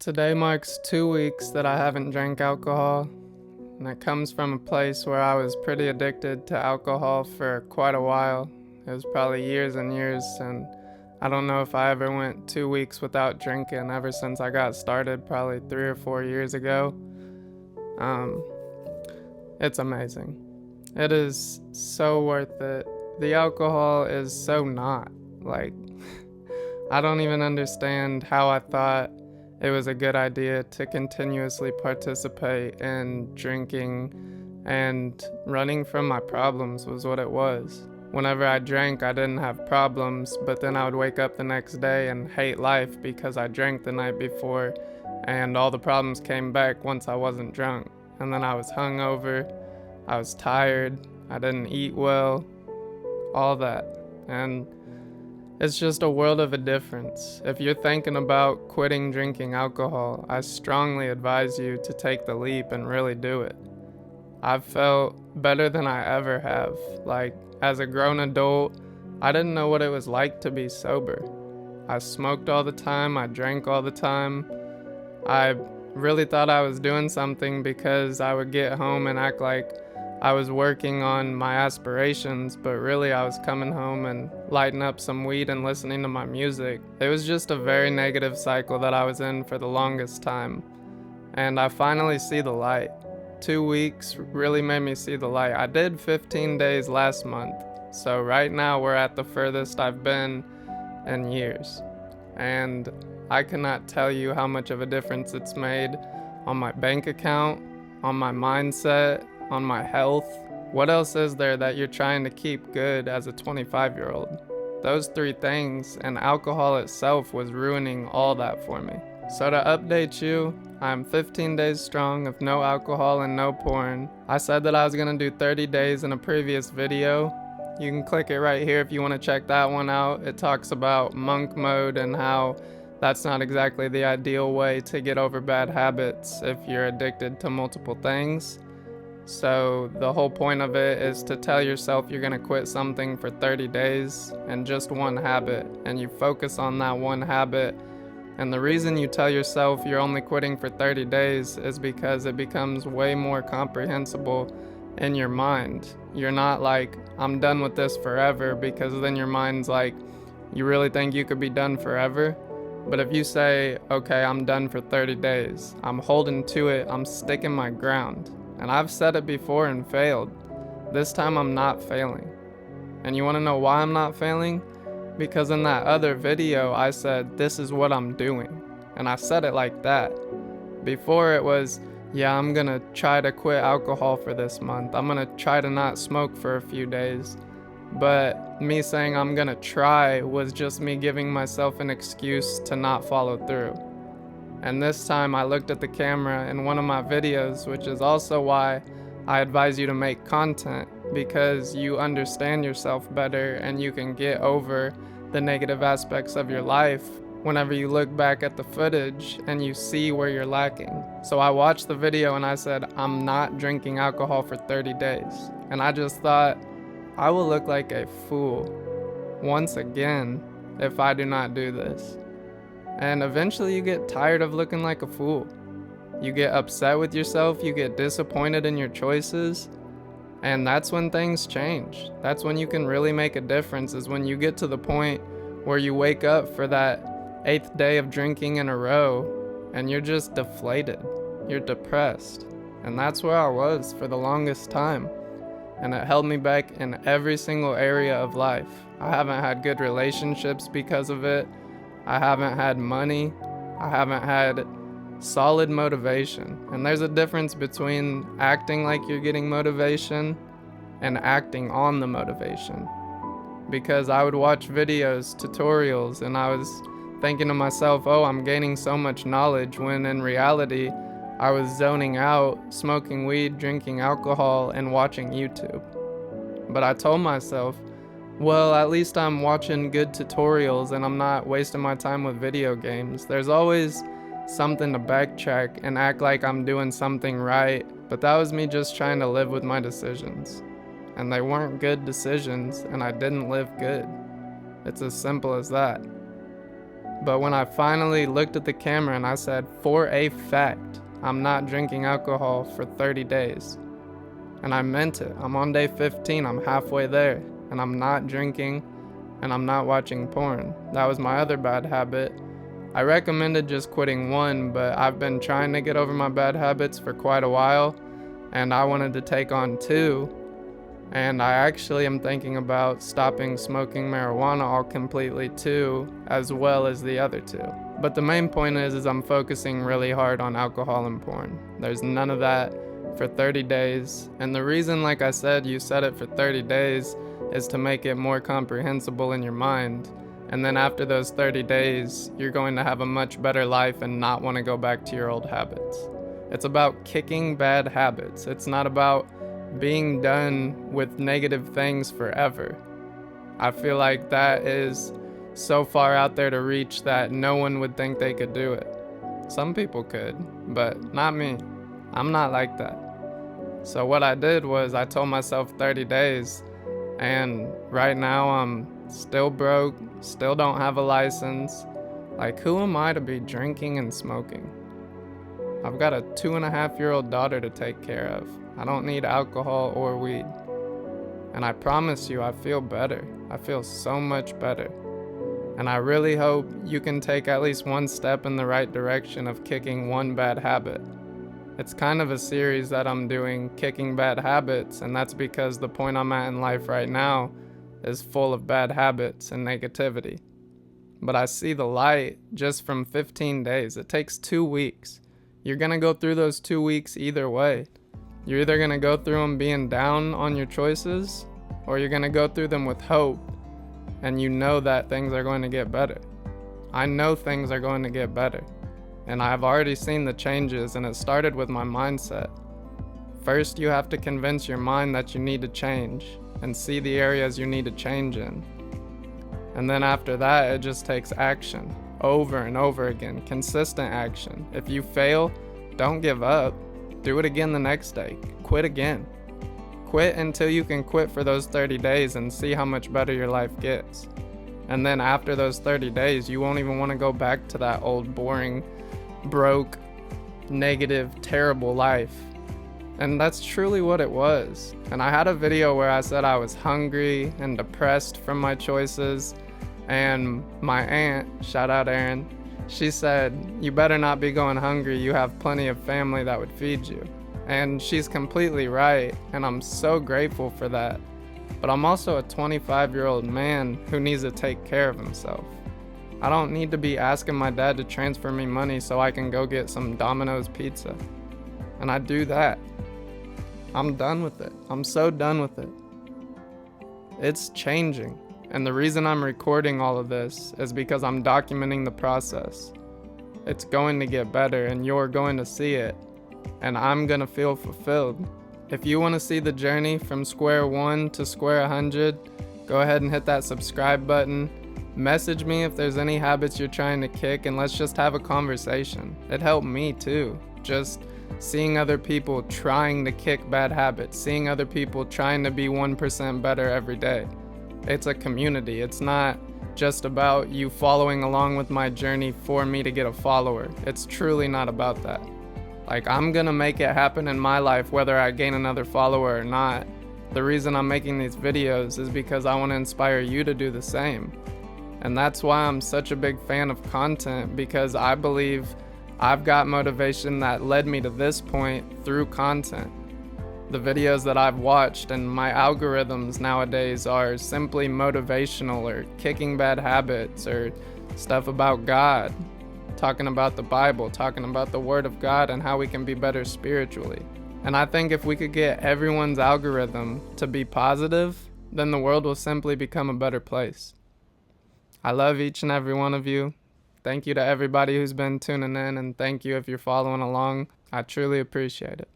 Today marks 2 weeks that I haven't drank alcohol, and it comes from a place where I was pretty addicted to alcohol for quite a while. It was probably years and years, and I don't know if I ever went 2 weeks without drinking ever since I got started, probably 3 or 4 years ago. Um, it's amazing. It is so worth it. The alcohol is so not. Like, I don't even understand how I thought it was a good idea to continuously participate in drinking, and running from my problems was what it was. Whenever I drank, I didn't have problems, but then I would wake up the next day and hate life because I drank the night before, and all the problems came back once I wasn't drunk. And then I was hungover, I was tired, I didn't eat well, all that. And it's just a world of a difference. If you're thinking about quitting drinking alcohol, I strongly advise you to take the leap and really do it. I've felt better than I ever have. Like, as a grown adult, I didn't know what it was like to be sober. I smoked all the time, I drank all the time. I really thought I was doing something because I would get home and act like I was working on my aspirations, but really I was coming home and lighting up some weed and listening to my music. It was just a very negative cycle that I was in for the longest time. And I finally see the light. 2 weeks really made me see the light. I did 15 days last month, so right now we're at the furthest I've been in years. And I cannot tell you how much of a difference it's made on my bank account, on my mindset, on my health. What else is there that you're trying to keep good as a 25-year-old? Those three things, and alcohol itself was ruining all that for me. So to update you, I'm 15 days strong of no alcohol and no porn. I said that I was gonna do 30 days in a previous video. You can click it right here if you want to check that one out. It talks about monk mode and how that's not exactly the ideal way to get over bad habits if you're addicted to multiple things. So the whole point of it is to tell yourself you're gonna quit something for 30 days and just one habit, and you focus on that one habit. And the reason you tell yourself you're only quitting for 30 days is because it becomes way more comprehensible in your mind. You're not like, I'm done with this forever, because then your mind's like, you really think you could be done forever? But if you say, okay, I'm done for 30 days, I'm holding to it, I'm sticking my ground. And I've said it before and failed. This time I'm not failing. And you wanna know why I'm not failing? Because in that other video I said, this is what I'm doing. And I said it like that. Before it was, yeah, I'm gonna try to quit alcohol for this month. I'm gonna try to not smoke for a few days. But me saying I'm gonna try was just me giving myself an excuse to not follow through. And this time I looked at the camera in one of my videos, which is also why I advise you to make content, because you understand yourself better and you can get over the negative aspects of your life whenever you look back at the footage and you see where you're lacking. So I watched the video and I said, I'm not drinking alcohol for 30 days. And I just thought, I will look like a fool once again if I do not do this. And eventually you get tired of looking like a fool. You get upset with yourself, you get disappointed in your choices, and that's when things change. That's when you can really make a difference, is when you get to the point where you wake up for that 8th day of drinking in a row and you're just deflated. You're depressed. And that's where I was for the longest time. And it held me back in every single area of life. I haven't had good relationships because of it. I haven't had money. I haven't had solid motivation. And there's a difference between acting like you're getting motivation and acting on the motivation. Because I would watch videos, tutorials, and I was thinking to myself, oh, I'm gaining so much knowledge, when in reality, I was zoning out, smoking weed, drinking alcohol, and watching YouTube. But I told myself, well, at least I'm watching good tutorials and I'm not wasting my time with video games. There's always something to backtrack and act like I'm doing something right, but that was me just trying to live with my decisions. And they weren't good decisions, and I didn't live good. It's as simple as that. But when I finally looked at the camera and I said, for a fact, I'm not drinking alcohol for 30 days. And I meant it. I'm on day 15, I'm halfway there, and I'm not drinking and I'm not watching porn. That was my other bad habit. I recommended just quitting one, but I've been trying to get over my bad habits for quite a while, and I wanted to take on two. And I actually am thinking about stopping smoking marijuana all completely too, as well as the other two. But the main point is I'm focusing really hard on alcohol and porn. There's none of that for 30 days. And the reason, like I said, you set it for 30 days is to make it more comprehensible in your mind. And then after those 30 days, you're going to have a much better life and not want to go back to your old habits. It's about kicking bad habits. It's not about being done with negative things forever. I feel like that is so far out there to reach that no one would think they could do it. Some people could, but not me. I'm not like that. So what I did was I told myself 30 days, and right now I'm still broke, still don't have a license. Like, who am I to be drinking and smoking? I've got a 2.5-year-old daughter to take care of. I don't need alcohol or weed. And I promise you, I feel better. I feel so much better. And I really hope you can take at least one step in the right direction of kicking one bad habit. It's kind of a series that I'm doing, Kicking Bad Habits, and that's because the point I'm at in life right now is full of bad habits and negativity. But I see the light just from 15 days. It takes 2 weeks. You're gonna go through those 2 weeks either way. You're either gonna go through them being down on your choices, or you're gonna go through them with hope, and you know that things are going to get better. I know things are going to get better, and I've already seen the changes, and it started with my mindset. First, you have to convince your mind that you need to change, and see the areas you need to change in. And then after that, it just takes action, over and over again, consistent action. If you fail, don't give up. Do it again the next day. Quit again. Quit until you can quit for those 30 days and see how much better your life gets. And then after those 30 days, you won't even want to go back to that old, boring, broke, negative, terrible life. And that's truly what it was. And I had a video where I said I was hungry and depressed from my choices. And my aunt, shout out Erin, she said, "You better not be going hungry. You have plenty of family that would feed you." And she's completely right, and I'm so grateful for that. But I'm also a 25-year-old man who needs to take care of himself. I don't need to be asking my dad to transfer me money so I can go get some Domino's pizza. And I do that. I'm done with it. I'm so done with it. It's changing. And the reason I'm recording all of this is because I'm documenting the process. It's going to get better, and you're going to see it, and I'm going to feel fulfilled. If you want to see the journey from square one to square 100, go ahead and hit that subscribe button. Message me if there's any habits you're trying to kick, and let's just have a conversation. It helped me too. Just seeing other people trying to kick bad habits, seeing other people trying to be 1% better every day. It's a community. It's not just about you following along with my journey for me to get a follower. It's truly not about that. Like, I'm gonna make it happen in my life whether I gain another follower or not. The reason I'm making these videos is because I want to inspire you to do the same. And that's why I'm such a big fan of content, because I believe I've got motivation that led me to this point through content. The videos that I've watched and my algorithms nowadays are simply motivational or kicking bad habits or stuff about God, talking about the Bible, talking about the Word of God and how we can be better spiritually. And I think if we could get everyone's algorithm to be positive, then the world will simply become a better place. I love each and every one of you. Thank you to everybody who's been tuning in, and thank you if you're following along. I truly appreciate it.